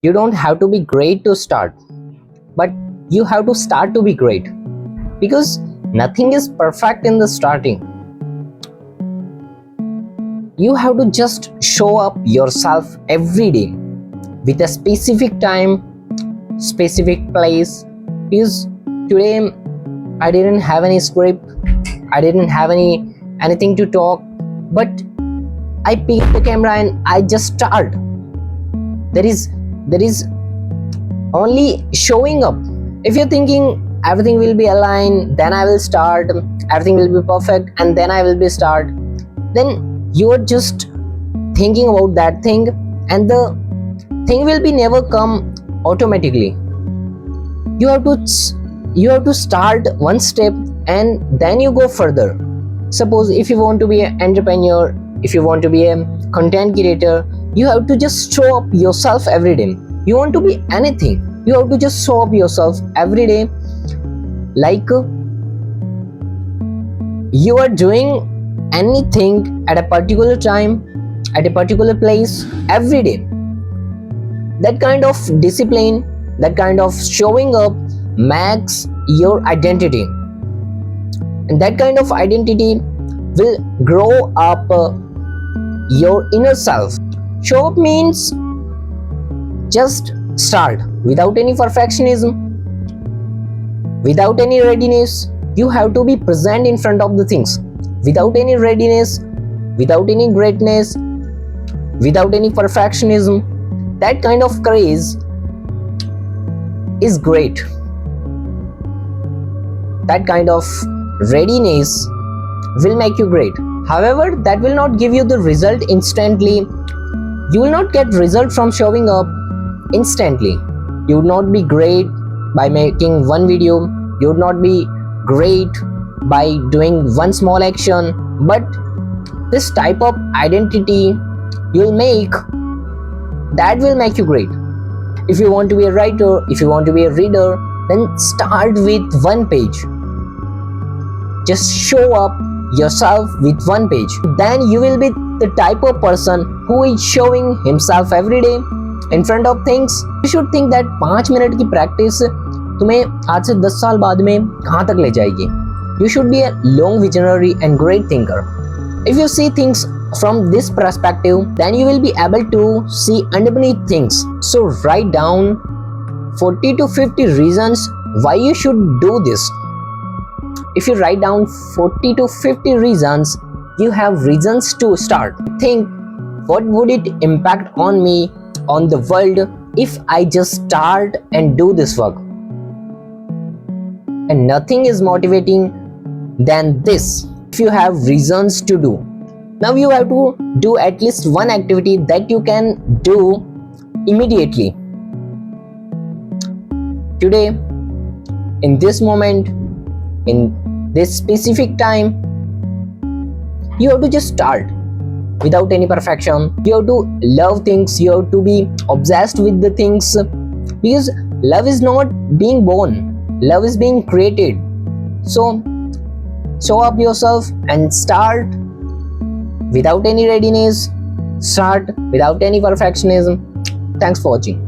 You don't have to be great to start, but you have to start to be great, because nothing is perfect in the starting. You have to just show up yourself every day with a specific time, specific place. Because today I didn't have any script, I didn't have anything to talk, but I pick up the camera and I just start. There is only showing up. If you're thinking everything will be aligned, then I will start, everything will be perfect, and then I will be start, then you are just thinking about that thing, and the thing will be never come automatically. You have to start one step and then you go further. Suppose if you want to be an entrepreneur, if you want to be a content creator, you have to just show up yourself every day. You want to be anything, you have to just show up yourself every day, like you are doing anything at a particular time, at a particular place, every day. That kind of discipline, that kind of showing up makes your identity, and that kind of identity will grow up your inner self. Show up means just start without any perfectionism, without any readiness. You have to be present in front of the things without any readiness, without any greatness, without any perfectionism. That kind of courage is great. That kind of readiness will make you great. However, that will not give you the result instantly. You will not get result from showing up instantly. You would not be great by making one video. You would not be great by doing one small action. But this type of identity you'll make, that will make you great. If you want to be a writer, if you want to be a reader, then start with one page. Just show up yourself with one page. Then you will be the type of person who is showing himself every day in front of things. You should think that 5 minute की practice तुम्हें आज से 10 साल बाद में कहाँ तक ले जाएगी. You should be a long visionary and great thinker. If you see things from this perspective, then you will be able to see underneath things. So write down 40 to 50 reasons why you should do this. If you write down 40 to 50 reasons, you have reasons to start. Think, what would it impact on me, on the world, if I just start and do this work? And nothing is motivating than this. If you have reasons to do, now you have to do at least one activity that you can do immediately. Today, in this moment, in this specific time, you have to just start without any perfection. You have to love things, you have to be obsessed with the things, because love is not being born, love is being created. So show up yourself and start without any readiness, start without any perfectionism. Thanks for watching.